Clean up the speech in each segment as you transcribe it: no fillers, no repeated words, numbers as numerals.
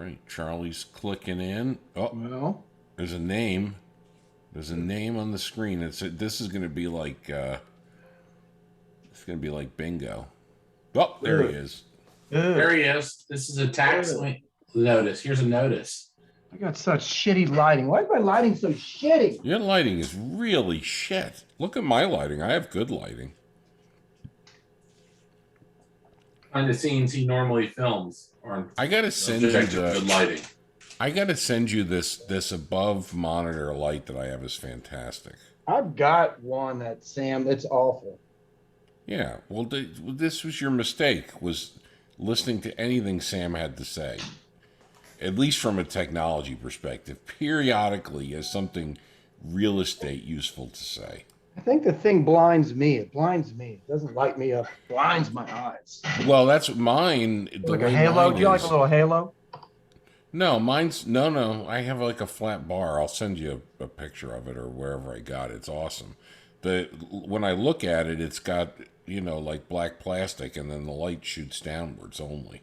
right. Charlie's clicking in. Oh, Well, there's a name. There's a name on the screen. This is going to be like it's going to be like bingo. Oh, there he ugh, is. ugh, There he is. This is a tax ugh. notice. Here's a notice. I got such shitty lighting. Why is my lighting so shitty? Your lighting is really shit. Look at my lighting. I have good lighting. Behind the scenes he normally films are I gotta send you objective good the. lighting. I gotta send you this above monitor light that I have is fantastic. I've got one that Sam. It's awful. Yeah. Well, this was your mistake. Was listening to anything Sam had to say, at least from a technology perspective. Periodically, he has something real estate useful to say. I think the thing blinds me. It blinds me. It doesn't light me up. It blinds my eyes. Well, that's what mine. The Like a way halo. mine Do you like a is- little halo? No, mine's no. I have like a flat bar. I'll send you a picture of it or wherever I got it. It's awesome. When I look at it, it's got like black plastic, and then the light shoots downwards only.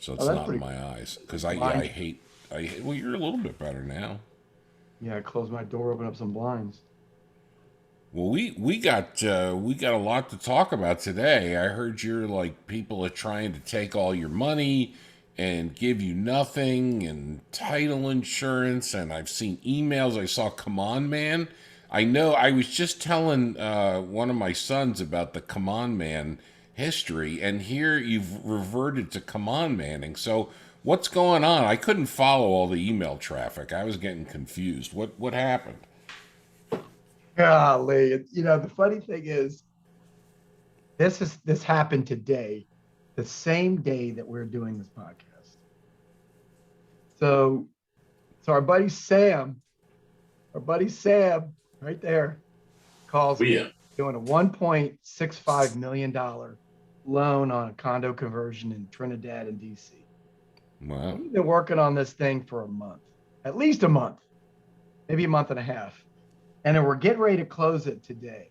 So it's that's not in pretty my eyes because I Blind. hate. Well, you're a little bit better now. Yeah, I closed my door, open up some blinds. Well, we got a lot to talk about today. I heard you're like people are trying to take all your money and give you nothing and title insurance, and I've seen emails. I saw Come On Man. I know I was just telling one of my sons about the Come On Man history, and here you've reverted to Come On Manning. So what's going on? I couldn't follow all the email traffic. I was getting confused. What happened? Golly, the funny thing is, this happened today, the same day that we're doing this podcast. So our buddy Sam, right there, calls me Yeah. doing a $1.65 million loan on a condo conversion in Trinidad and DC. Wow. We've been working on this thing for a month, at least a month, maybe a month and a half. And then we're getting ready to close it today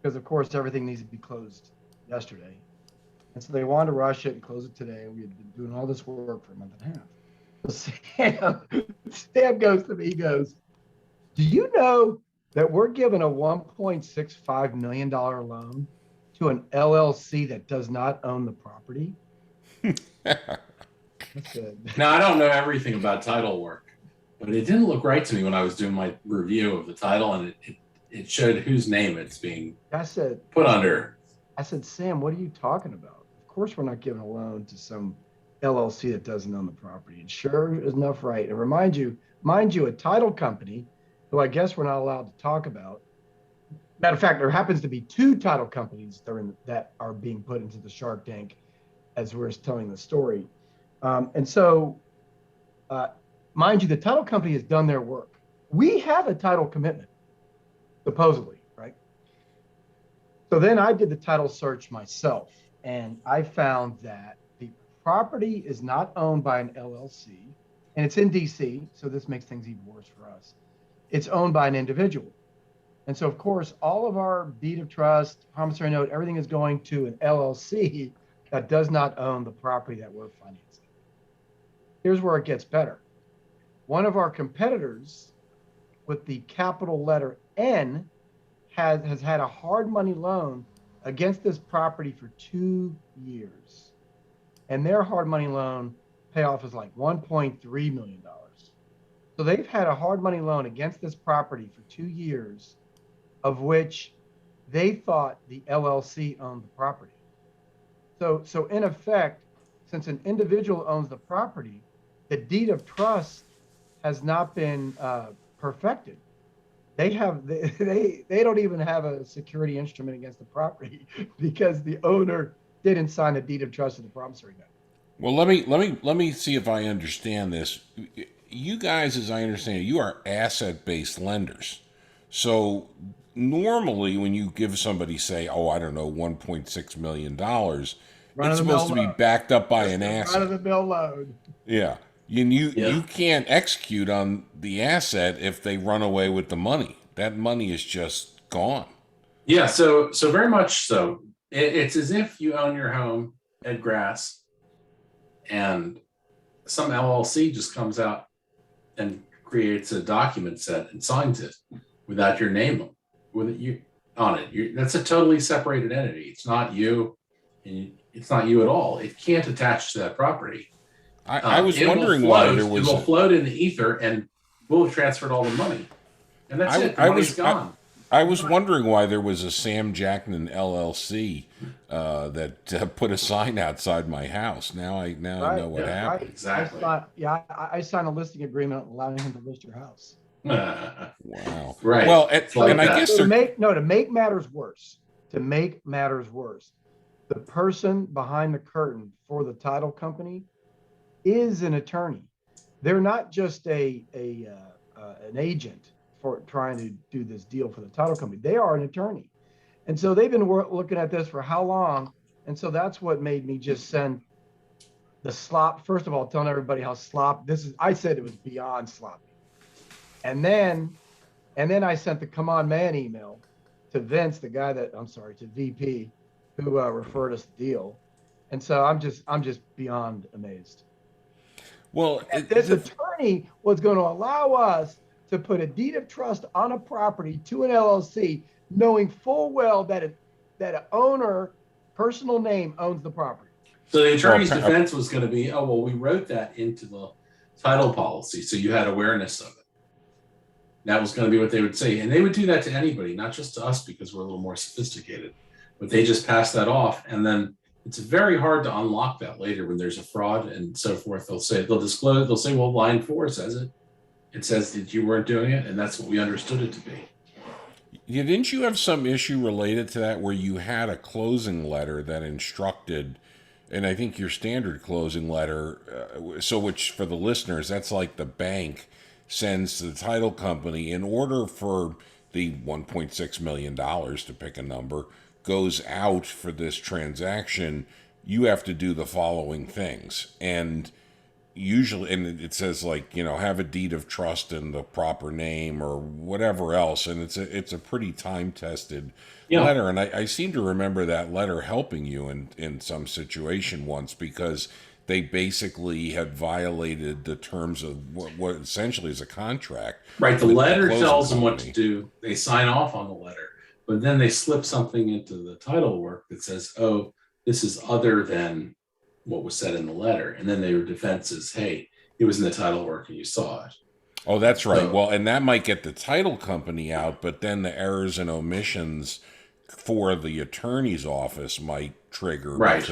because, of course, everything needs to be closed yesterday. And so they wanted to rush it and close it today. We had been doing all this work for a month and a half. So Sam goes to me, he goes, do you know that we're giving a $1.65 million loan to an LLC that does not own the property? I said, Now I don't know everything about title work, but it didn't look right to me when I was doing my review of the title, and it showed whose name it's being I said, put under. Sam, what are you talking about? Of course, we're not giving a loan to some LLC that doesn't own the property. And sure enough, right. And mind you, a title company, who I guess we're not allowed to talk about. Matter of fact, there happens to be two title companies that are being put into the Shark Tank as we're telling the story. And so, mind you, the title company has done their work. We have a title commitment, supposedly, right? So then I did the title search myself, and I found that the property is not owned by an LLC, and it's in DC, so this makes things even worse for us. It's owned by an individual. And so, of course, all of our deed of trust, promissory note, everything is going to an LLC that does not own the property that we're financing. Here's where it gets better. One of our competitors with the capital letter N has had a hard money loan against this property for 2 years. And their hard money loan payoff is like $1.3 million. So they've had a hard money loan against this property for 2 years, of which they thought the LLC owned the property. So in effect, since an individual owns the property, the deed of trust has not been perfected. They don't even have a security instrument against the property because the owner didn't sign a deed of trust to the promissory note. Well, let me see if I understand this. You guys, as I understand it, you are asset-based lenders. So normally, when you give somebody, say, oh, I don't know, $1.6 million, it's supposed to be backed up by an asset. Run of the mill loan. Yeah. You can't execute on the asset if they run away with the money. That money is just gone. Yeah, so very much so. It's as if you own your home at grass, and some LLC just comes out and creates a document set and signs it without your name with it you on it. That's a totally separated entity. It's not you, and it's not you at all. It can't attach to that property. I was It will wondering float, why there was. it will float in the ether, and we'll have transferred all the money, and that's it. The I money's was gone. I was wondering why there was a Sam Jackman LLC that put a sign outside my house. Now I Right, know what yeah, happened. right. Exactly. I signed a listing agreement allowing him to list your house. Wow. Right. Well, It's like and I that. guess So they're to make matters worse, the person behind the curtain for the title company is an attorney. They're not just an agent for trying to do this deal for the title company. They are an attorney, and so they've been looking at this for how long? And so that's what made me just send the slop. First of all, telling everybody how this is. I said it was beyond sloppy, and then I sent the come on man email to Vince, the guy that to VP, who referred us the deal, and so I'm just beyond amazed. well. This attorney was going to allow us to put a deed of trust on a property to an LLC, knowing full well that an owner, personal name, owns the property. So the attorney's Well, defense was going to be, oh, well, we wrote that into the title policy, so you had awareness of it. That was going to be what they would say. And they would do that to anybody, not just to us because we're a little more sophisticated. But they just pass that off. And then it's very hard to unlock that later when there's a fraud and so forth. They'll disclose, they'll say, well, line 4 says it. It says that you weren't doing it, and that's what we understood it to be. Yeah, didn't you have some issue related to that where you had a closing letter that instructed, and I think your standard closing letter, which for the listeners, that's like the bank sends to the title company in order for the $1.6 million, to pick a number, goes out for this transaction, you have to do the following things. And usually, and it says like, have a deed of trust in the proper name or whatever else, and it's a pretty time tested letter. And I seem to remember that letter helping you in some situation once, because they basically had violated the terms of what essentially is a contract. Right. The with letter closing tells them what to company. do. They sign off on the letter, but then they slip something into the title work that says, oh, this is other than what was said in the letter. And then their defense is, hey, it was in the title work and you saw it. Oh, that's right. So- Well, and that might get the title company out, but then the errors and omissions for the attorney's office might trigger Right.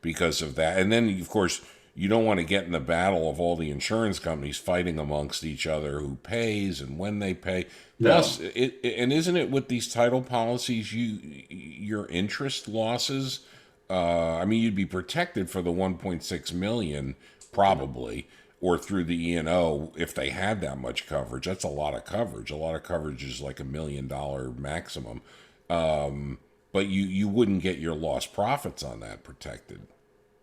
because of that. And then, of course, you don't want to get in the battle of all the insurance companies fighting amongst each other who pays and when they pay. No. Plus, and isn't it with these title policies, your interest losses? I mean, you'd be protected for the 1.6 million probably, or through the E&O if they had that much coverage. That's a lot of coverage. A lot of coverage is like $1 million maximum. But you wouldn't get your lost profits on that protected.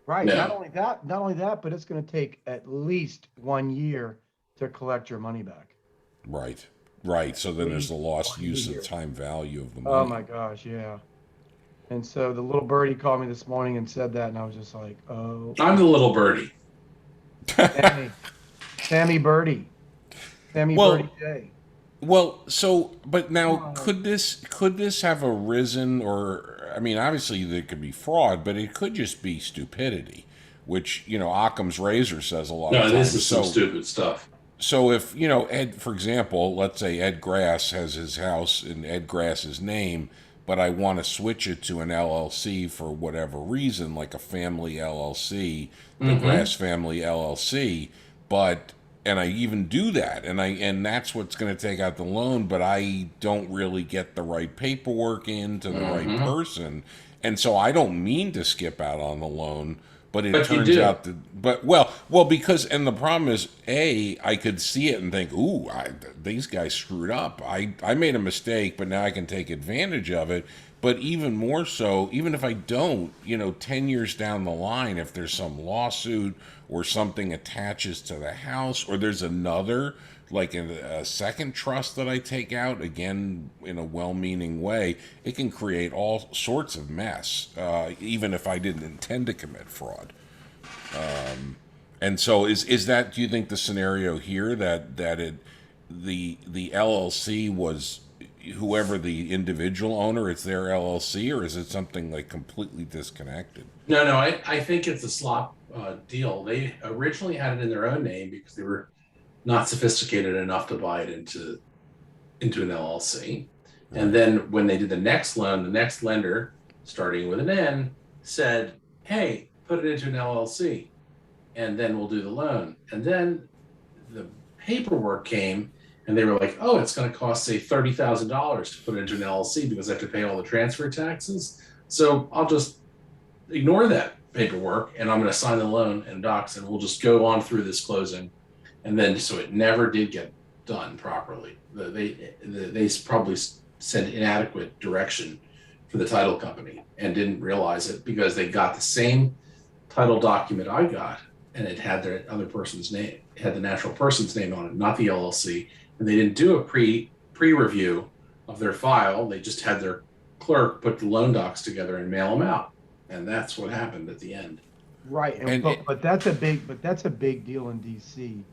Right. No. Not only that, but it's going to take at least 1 year to collect your money back. Right. Right. So then there's the lost One use year. of time value of the money. Oh my gosh, yeah. And so the little birdie called me this morning and said that, and I was just like, oh, I'm the little birdie. Sammy Birdie, Well- Birdie J. Well, so, but now could this have arisen, or I mean, obviously there could be fraud, but it could just be stupidity, which Occam's razor says a lot of No, times. this is some stupid stuff. So if Ed, for example, let's say Ed Grass has his house in Ed Grass's name, but I want to switch it to an LLC for whatever reason, like a family LLC, the Grass Family LLC, and I even do that, and that's what's going to take out the loan, but I don't really get the right paperwork in to the right person, and so I don't mean to skip out on the loan, but it But you turns do. out that, because, and the problem is, I could see it and think, ooh, these guys screwed up. I made a mistake, but now I can take advantage of it. But even more so, even if I don't, 10 years down the line, if there's some lawsuit or something attaches to the house, or there's another, like a second trust that I take out, again, in a well-meaning way, it can create all sorts of mess, even if I didn't intend to commit fraud. And so is that, do you think, the scenario here that the LLC was whoever the individual owner, it's their LLC, or is it something like completely disconnected? No, I think it's a slop deal. They originally had it in their own name because they were not sophisticated enough to buy it into an LLC. And Right. then when they did the next loan, the next lender, starting with an N, said, "Hey, put it into an LLC, and then we'll do the loan." And then the paperwork came, and they were like, "Oh, it's going to cost, say, $30,000 to put it into an LLC because I have to pay all the transfer taxes. So I'll just ignore that paperwork, and I'm going to sign the loan and docs, and we'll just go on through this closing." And then, so it never did get done properly. They probably sent inadequate direction for the title company and didn't realize it because they got the same title document I got, and it had the other person's name, it had the natural person's name on it, not the LLC. And they didn't do a pre-review of their file. They just had their clerk put the loan docs together and mail them out, and that's what happened at the end. Right, And but that's a big deal in DC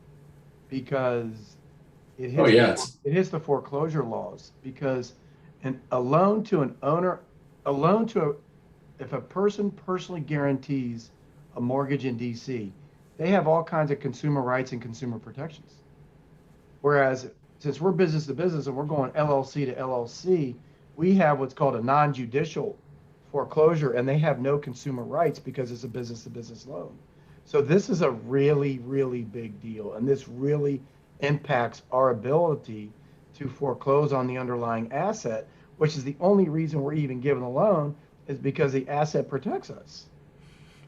because it Oh hits yeah, it's it hits the foreclosure laws because a loan to an owner, a loan to a, if a person personally guarantees a mortgage in DC, they have all kinds of consumer rights and consumer protections. Whereas since we're business to business and we're going LLC to LLC, we have what's called a non-judicial foreclosure, and they have no consumer rights because it's a business to business loan. So this is a really, really big deal, and this really impacts our ability to foreclose on the underlying asset, which is the only reason we're even given a loan is because the asset protects us.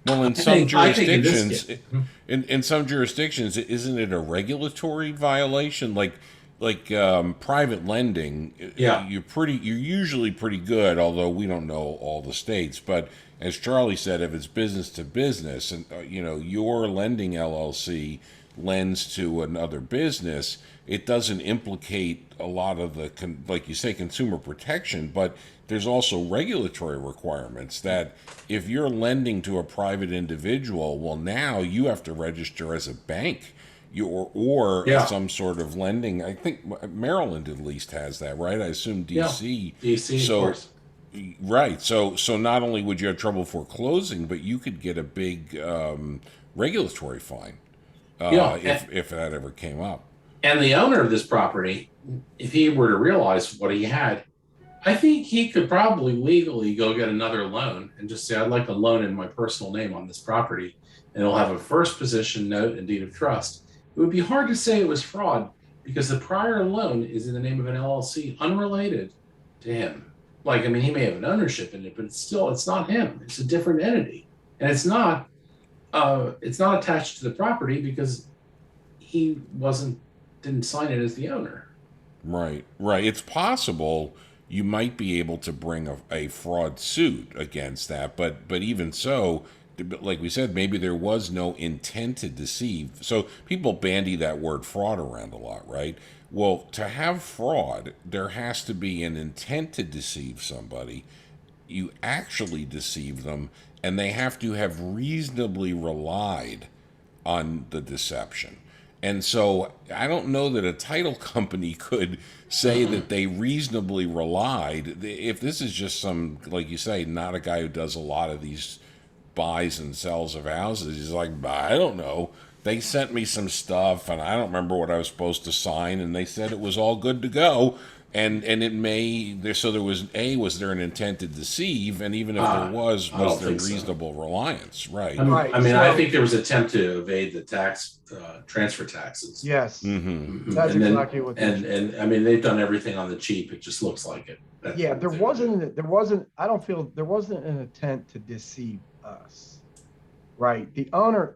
well, in I some think in this jurisdictions, case, in some jurisdictions, isn't it a regulatory violation? Like private lending, yeah, you're usually pretty good. Although we don't know all the states, but as Charlie said, if it's business to business, and your lending LLC lends to another business, it doesn't implicate a lot of the like you say, consumer protection, but there's also regulatory requirements that if you're lending to a private individual, well, now you have to register as a bank, or yeah, some sort of lending. I think Maryland at least has that, right? I assume yeah. DC. DC, of So course. right, so not only would you have trouble foreclosing, but you could get a big regulatory fine Yeah, if that ever came up. and the owner of this property, if he were to realize what he had, I think he could probably legally go get another loan and just say, "I'd like a loan in my personal name on this property," and he'll have a first position note and deed of trust. It would be hard to say it was fraud because the prior loan is in the name of an LLC unrelated to him. Like, I mean, he may have an ownership in it, but it's not him. It's a different entity, and it's not attached to the property because he wasn't didn't sign it as the owner. Right, right. It's possible you might be able to bring a fraud suit against that, but even so, like we said, maybe there was no intent to deceive. So people bandy that word fraud around a lot, right? Well, to have fraud, there has to be an intent to deceive somebody. You actually deceive them, and they have to have reasonably relied on the deception. And so I don't know that a title company could say that they reasonably relied. If this is just some, like you say, not a guy who does a lot of these buys and sells of houses, he's like, I don't know. They sent me some stuff, and I don't remember what I was supposed to sign, and they said it was all good to go. And it may there so there was there an intent to deceive, and even if there I was don't there think so. reasonable reliance, right? Right. I mean, I So think there was an attempt to evade the tax transfer taxes. yes, Mm-hmm. Mhm. that's And then exactly what they should. and I mean, they've done everything on the cheap. It just looks like it. That's Yeah, what they would do. I don't feel there wasn't an intent to deceive us. Right. The owner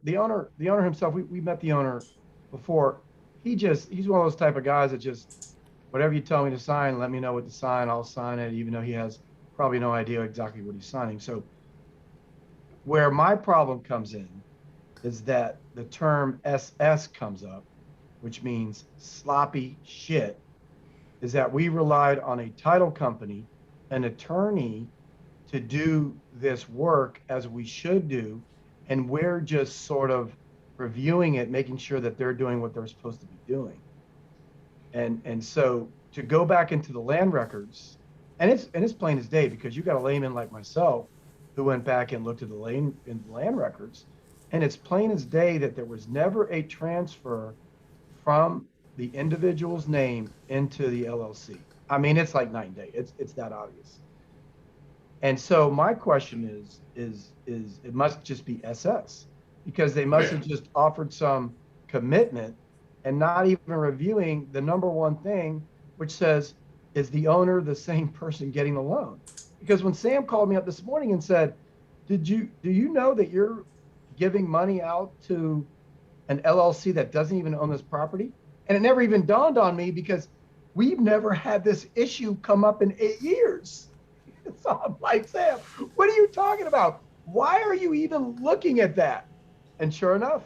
himself, we met the owner before. He's one of those type of guys that just, whatever you tell me to sign, let me know what to sign. I'll sign it, even though he has probably no idea exactly what he's signing. So where my problem comes in is that the term SS comes up, which means sloppy shit, is that we relied on a title company, an attorney to do this work as we should do. And we're just sort of reviewing it, making sure that they're doing what they're supposed to be doing. And so to go back into the land records, and it's plain as day, because you got a layman like myself who went back and looked at the land records, and it's plain as day that there was never a transfer from the individual's name into the LLC. I mean, it's like night and day. It's that obvious. And so my question is it must just be SS, because they must have just offered some commitment and not even reviewing the number one thing, which says, is the owner the same person getting the loan? Because when Sam called me up this morning and said, do you know that you're giving money out to an LLC that doesn't even own this property? And it never even dawned on me, because we've never had this issue come up in 8 years. So I'm like, Sam, what are you talking about? Why are you even looking at that? And sure enough,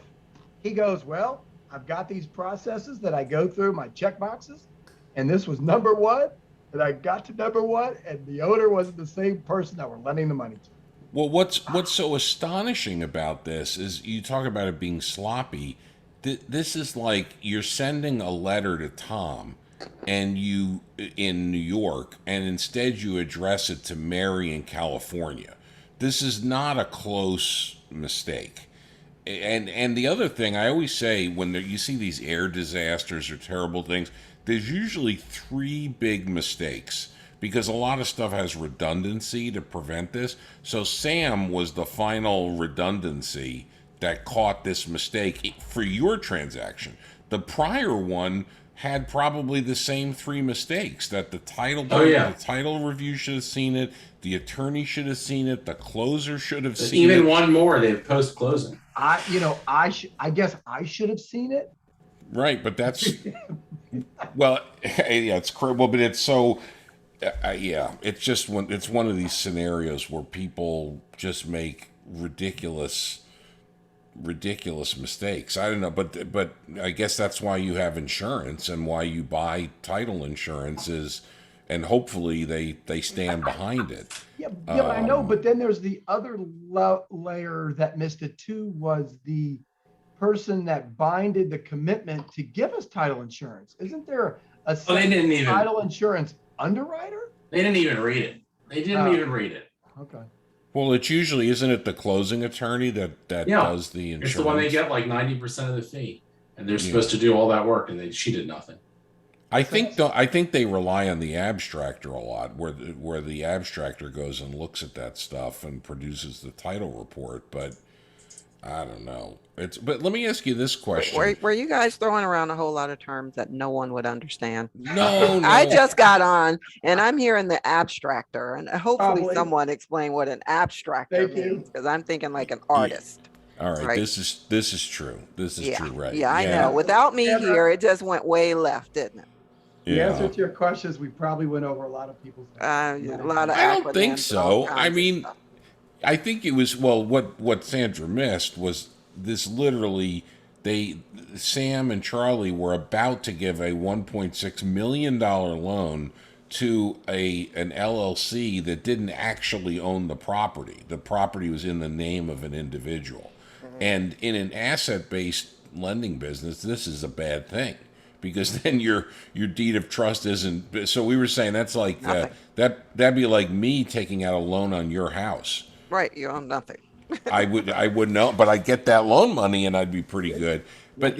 he goes, well, I've got these processes that I go through, my check boxes, and this was number one, and I got to number one, and the owner wasn't the same person that we're lending the money to. Well, what's so astonishing about this is you talk about it being sloppy. This is like you're sending a letter to Tom, and you in New York, and instead you address it to Mary in California. This is not a close mistake. And the other thing I always say, when you see these air disasters or terrible things, there's usually three big mistakes, because a lot of stuff has redundancy to prevent this. So Sam was the final redundancy that caught this mistake for your transaction. The prior one had probably the same three mistakes, that the title the title review should have seen it, the attorney should have seen it, the closer should have seen it. Even one more, they have post closing. I guess I should have seen it. Right, but that's well, yeah, it's well, but it's so yeah, it's just it's one of these scenarios where people just make ridiculous mistakes. I don't know, but I guess that's why you have insurance and why you buy title insurances, and hopefully they stand behind it. Yeah, but I know. But then there's the other layer that missed it too, was the person that binded the commitment to give us title insurance. Isn't there a title insurance underwriter? They didn't even read it. They didn't even read it. Okay. Well, it's usually, isn't it the closing attorney that does the insurance? It's the one they get like 90% of the fee, and they're supposed to do all that work, and she did nothing. I think they rely on the abstractor a lot, where the abstractor goes and looks at that stuff and produces the title report. But I don't know. But let me ask you this question: Were you guys throwing around a whole lot of terms that no one would understand? No. I just got on, and I'm hearing the abstractor, and hopefully Probably. someone explain what an abstractor means, because I'm thinking like an artist. All right, right? this is true. This is true, right? Yeah, I know. Without me here, it just went way left, didn't it? The answer to your question is we probably went over a lot of people's. A lot of I don't think acronyms and all so. kinds I of mean, stuff. I think it was, well, what Sandra missed was this literally, Sam and Charlie were about to give a $1.6 million loan to an LLC that didn't actually own the property. The property was in the name of an individual. And in an asset-based lending business, this is a bad thing, because then your deed of trust isn't. So we were saying that's like that'd be like me taking out a loan on your house. Right, you own nothing. I would know, but I get that loan money and I'd be pretty good. But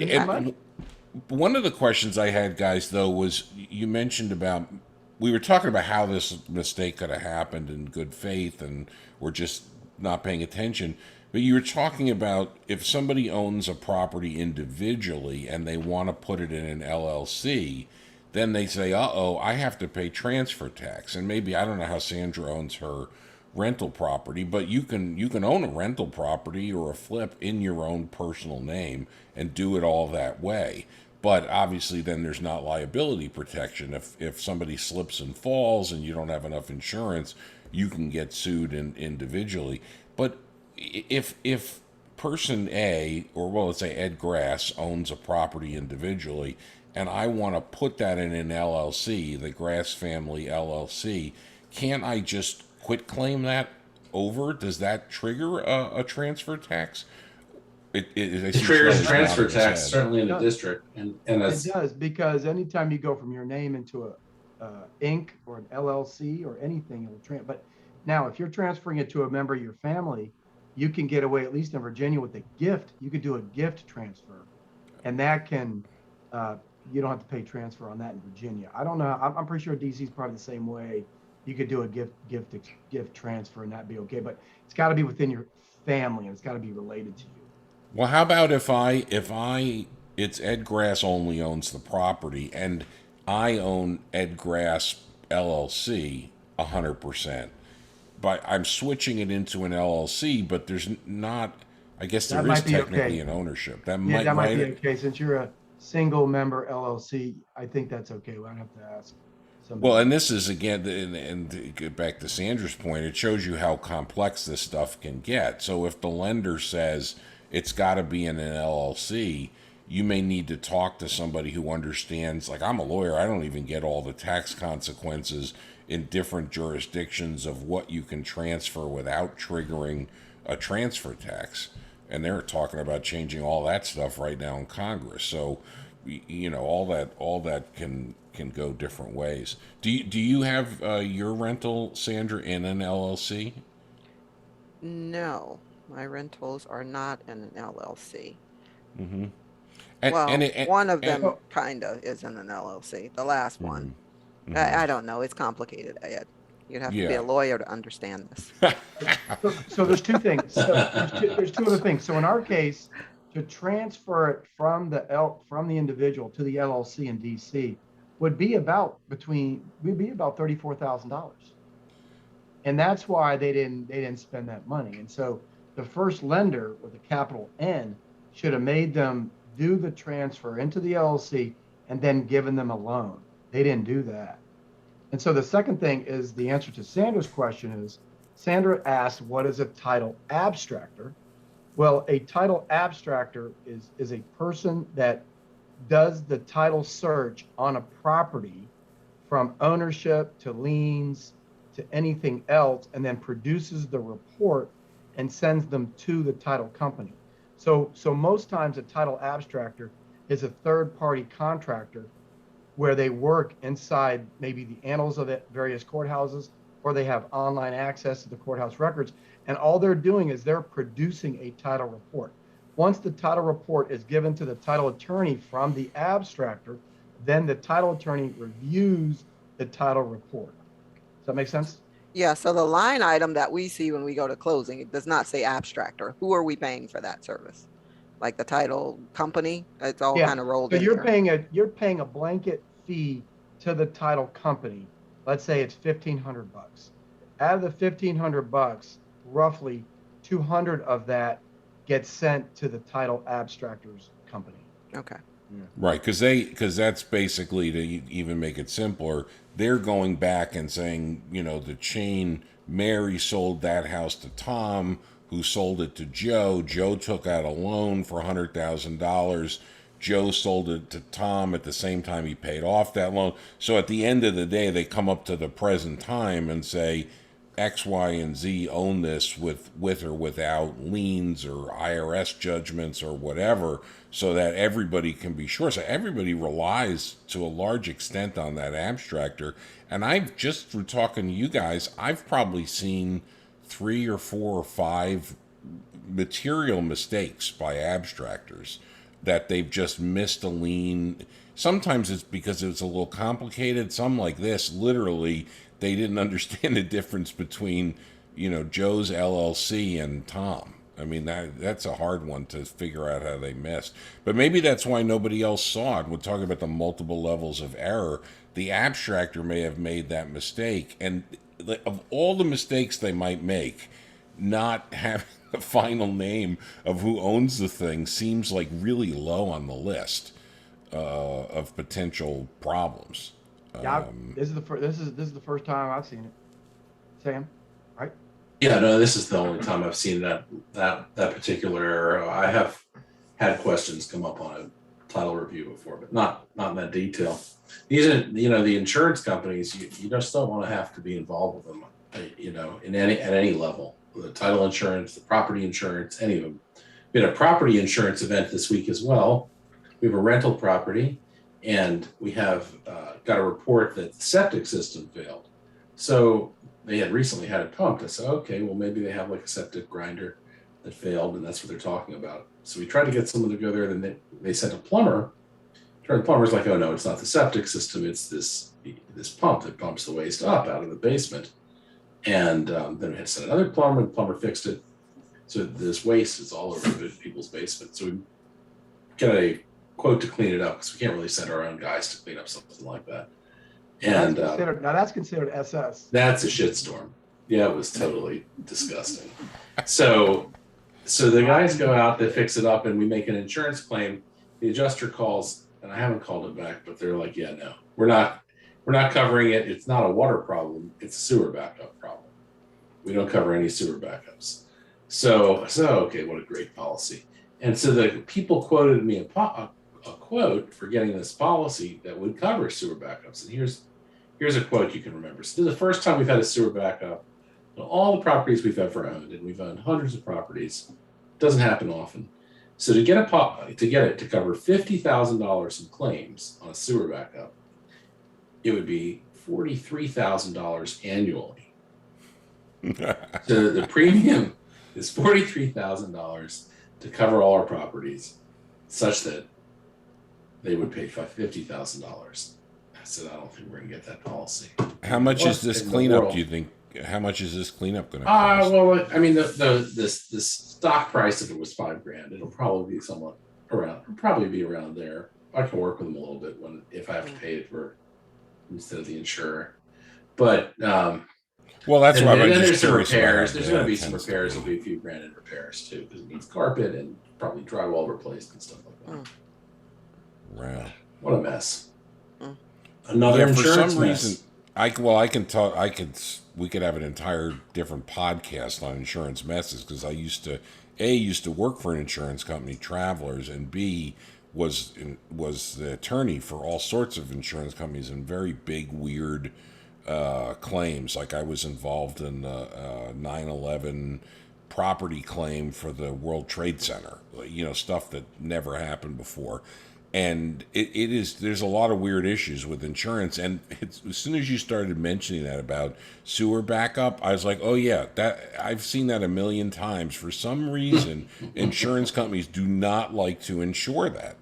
one of the questions I had, guys, though, was you mentioned about, we were talking about how this mistake could have happened in good faith and we're just not paying attention. But you were talking about if somebody owns a property individually and they want to put it in an LLC, then they say, uh-oh, I have to pay transfer tax. And maybe, I don't know how Sandra owns her rental property, but you can own a rental property or a flip in your own personal name and do it all that way. But obviously then there's not liability protection. If somebody slips and falls and you don't have enough insurance, you can get sued individually. But if person A, or well, let's say Ed Grass, owns a property individually, and I want to put that in an LLC, the Grass Family LLC, can't I just quit claim that over? Does that trigger a transfer tax? It triggers Shirley's transfer nodding his tax, head. certainly in the Yeah. district, and It that's does, because anytime you go from your name into Inc. or an LLC or anything, it'll but now if you're transferring it to a member of your family, you can get away, at least in Virginia, with a gift. You could do a gift transfer, and that can, uh, you don't have to pay transfer on that in Virginia. I don't know. I'm pretty sure DC is probably the same way. You could do a gift transfer and that'd be okay, but it's got to be within your family and it's got to be related to you. Well, how about it's Ed Grass only owns the property, and I own Ed Grass LLC 100%, but I'm switching it into an LLC, but there's not. I guess That there is might be technically okay. an ownership. Yeah, that might be okay. Since you're a single member LLC, I think that's okay. I don't have to ask somebody. Well, and this is again, and to get back to Sandra's point, it shows you how complex this stuff can get. So if the lender says it's got to be in an LLC, you may need to talk to somebody who understands. Like, I'm a lawyer, I don't even get all the tax consequences in different jurisdictions of what you can transfer without triggering a transfer tax. And they're talking about changing all that stuff right now in Congress. So, all that can go different ways. Do you have your rental, Sandra, in an LLC? No, my rentals are not in an LLC. Mm-hmm. Well, one of them Oh. kind of is in an LLC. The last one, Mhm. I don't know. It's complicated, Ed. You'd have to be Yeah. a lawyer to understand this. So there's two things. So there's two other things. So in our case, to transfer it from the individual to the LLC in DC would be about $34,000. And that's why they didn't spend that money. And so the first lender with a capital N should have made them do the transfer into the LLC and then given them a loan. They didn't do that. And so the second thing is the answer to Sandra's question is, Sandra asked, what is a title abstractor? Well, a title abstractor is a person that does the title search on a property from ownership to liens to anything else, and then produces the report and sends them to the title company. So most times a title abstractor is a third-party contractor where they work inside maybe the annals of the various courthouses, or they have online access to the courthouse records. And all they're doing is they're producing a title report. Once the title report is given to the title attorney from the abstractor, then the title attorney reviews the title report. Does that make sense? Yeah, so the line item that we see when we go to closing, it does not say abstractor. Who are we paying for that service? Like the title company? It's all kind of rolled So in you're there. paying a blanket fee to the title company. Let's say it's $1,500. Out of the $1,500, roughly 200 of that gets sent to the title abstractors company. Okay. Right, because that's basically, to even make it simpler, they're going back and saying, the chain, Mary sold that house to Tom, who sold it to Joe. Joe took out a loan for $100,000. Joe sold it to Tom at the same time he paid off that loan. So at the end of the day, they come up to the present time and say, X, Y, and Z own this with or without liens or IRS judgments or whatever, so that everybody can be sure. So everybody relies to a large extent on that abstractor. And I've just, through talking to you guys, I've probably seen 3 or 4 or 5 material mistakes by abstractors, that they've just missed a lien. Sometimes it's because it's a little complicated. Some, like this, literally, they didn't understand the difference between, Joe's LLC and Tom. I mean, that's a hard one to figure out how they missed. But maybe that's why nobody else saw it. We're talking about the multiple levels of error. The abstractor may have made that mistake. And of all the mistakes they might make, not having the final name of who owns the thing seems like really low on the list of potential problems. Yeah, this is the first time I've seen it. Sam, right? Yeah, no, this is the only time I've seen that particular error. I have had questions come up on a title review before, but not in that detail. These are, the insurance companies. You just don't want to have to be involved with them, at any level. The title insurance, the property insurance, any of them. We had a property insurance event this week as well. We have a rental property, and we have got a report that the septic system failed. So they had recently had it pumped. I said, okay, well, maybe they have like a septic grinder that failed, and that's what they're talking about. So we tried to get someone to go there, then they sent a plumber. The plumber's like, oh no, it's not the septic system, it's this pump that pumps the waste up out of the basement. And then we had to send another plumber, and the plumber fixed it. So this waste is all over people's basement. So we get a quote to clean it up because we can't really send our own guys to clean up something like that. And now that's considered SS. that's a shitstorm. Yeah, it was totally disgusting. So the guys go out, they fix it up, and we make an insurance claim. The adjuster calls, and I haven't called it back, but they're like, yeah, no, we're not covering it. It's not a water problem. It's a sewer backup problem. We don't cover any sewer backups. So okay, what a great policy. And so the people quoted me a quote for getting this policy that would cover sewer backups. And here's a quote you can remember. So this is the first time we've had a sewer backup on all the properties we've ever owned, and we've owned hundreds of properties. It doesn't happen often. So to get it to cover $50,000 in claims on a sewer backup, it would be $43,000 annually. So the premium is $43,000 to cover all our properties, such that they would pay $50,000. I said, I don't think we're gonna get that policy. How much is this cleanup? Do you think? How much is this cleanup going to cost? Well, I mean, the stock price, if it was $5,000, it'll probably be somewhat around. It'll probably be around there. I can work with them a little bit if I have to pay it for instead of the insurer. But well, that's why I'm there's just some curious. repairs. There's going to be some repairs. There'll be a few grand in repairs too, because it needs carpet and probably drywall replaced and stuff like that. Wow, what a mess! Another insurance for some mess. reason. We could have an entire different podcast on insurance messes because I used to work for an insurance company, Travelers, and B was the attorney for all sorts of insurance companies and very big weird claims. Like I was involved in the 9/11 property claim for the World Trade Center. Stuff that never happened before. And there's a lot of weird issues with insurance. And as soon as you started mentioning that about sewer backup, I was like, oh yeah, I've seen that a million times. For some reason, insurance companies do not like to insure that.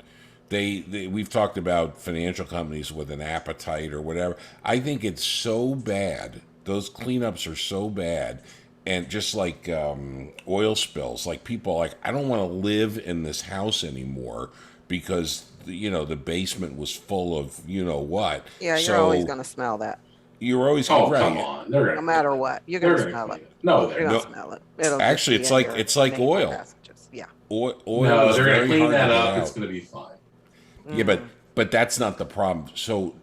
We've talked about financial companies with an appetite or whatever. I think it's so bad. Those cleanups are so bad. And just like oil spills, like people are like, I don't want to live in this house anymore because the basement was full of what. Yeah, you're always gonna smell that. You're always right. Come on, no matter what, you're gonna smell it. No, you're gonna smell it. Actually, it's like oil. Passages. Yeah. Oil. No, they're gonna clean that up. It's gonna be fine. Yeah, but that's not the problem. So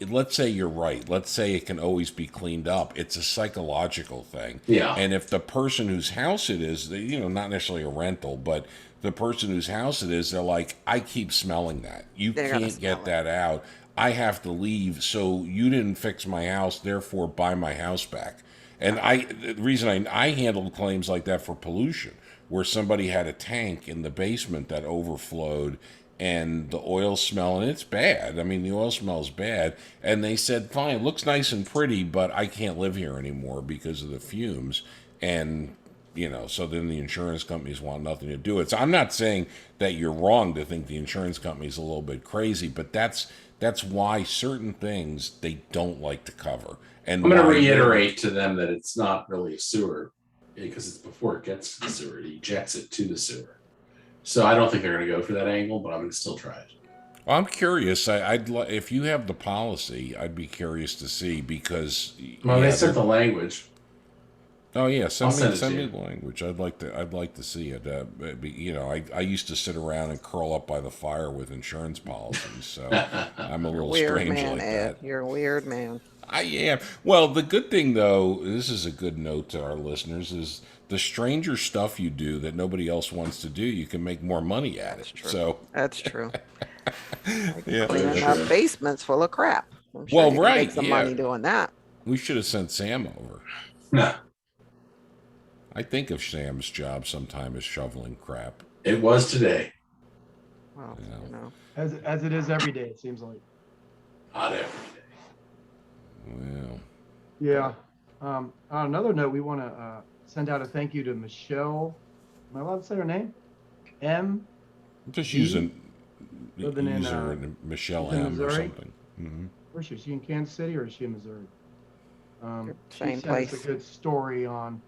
let's say you're right. Let's say it can always be cleaned up. It's a psychological thing. Yeah. And if the person whose house it is, not necessarily a rental, but the person whose house it is, they're like, I keep smelling that. You can't get that out. I have to leave. So you didn't fix my house. Therefore, buy my house back. And the reason I handled claims like that for pollution, where somebody had a tank in the basement that overflowed and the oil smell, and it's bad. I mean, the oil smells bad. And they said, fine, it looks nice and pretty, but I can't live here anymore because of the fumes. And, so then the insurance companies want nothing to do with it. So I'm not saying that you're wrong to think the insurance company's a little bit crazy, but that's why certain things they don't like to cover. And I'm going to reiterate to them that it's not really a sewer because it's before it gets to the sewer. It ejects it to the sewer. So I don't think they're going to go for that angle, but I'm going to still try it. Well, I'm curious. If you have the policy, I'd be curious to see because. Well, they sent the language. Oh yeah, send me you. the language. I'd like to see it. I used to sit around and curl up by the fire with insurance policies, so I'm a little weird strange man, like Ed. that. You're a weird man. I am. Well, the good thing though, this is a good note to our listeners, is the stranger stuff you do that nobody else wants to do, you can make more money at it. True. So that's true. Yeah, cleaning up basements full of crap. I'm sure well, you can right, make some money doing that. We should have sent Sam over. No. I think of Sam's job sometime as shoveling crap. It was today. Well, Yeah. you know, As it is every day, it seems like. Not every day. Well, Yeah. On another note, we want to send out a thank you to Michelle. Am I allowed to say her name? M. I'm just D? using Living in, user Michelle she's in M or Missouri? something. Hmm. Where is she? Is she in Kansas City or is she in Missouri? She same sent us place. a good story on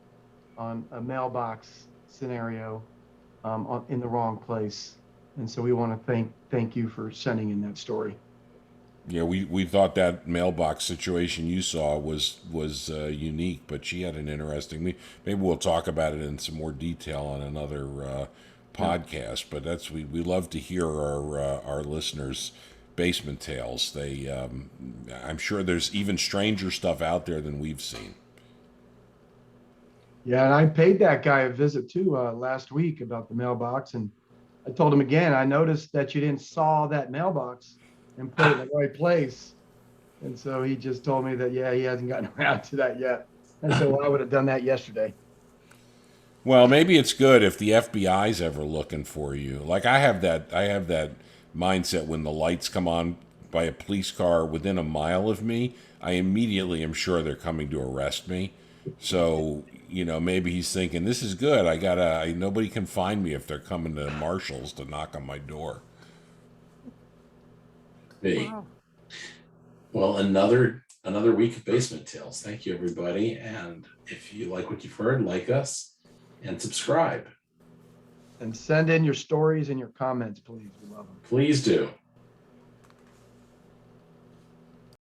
a mailbox scenario in the wrong place, and so we want to thank you for sending in that story. Yeah, we thought that mailbox situation you saw was unique, but she had an interesting. Maybe we'll talk about it in some more detail on another podcast. But that's we love to hear our listeners' basement tales. They I'm sure there's even stranger stuff out there than we've seen. Yeah, and I paid that guy a visit too last week about the mailbox, and I told him again, I noticed that you didn't saw that mailbox and put it in the right place. And so he just told me that, yeah, he hasn't gotten around to that yet. And so I would have done that yesterday. Well, maybe it's good if the FBI's ever looking for you. Like I have that mindset when the lights come on by a police car within a mile of me, I immediately am sure they're coming to arrest me. So, maybe he's thinking this is good. Nobody can find me if they're coming to marshals to knock on my door. Hey, Wow. well, another week of Basement Tales. Thank you, everybody. And if you like what you've heard, like us and subscribe. And send in your stories and your comments, please. We love them. Please do.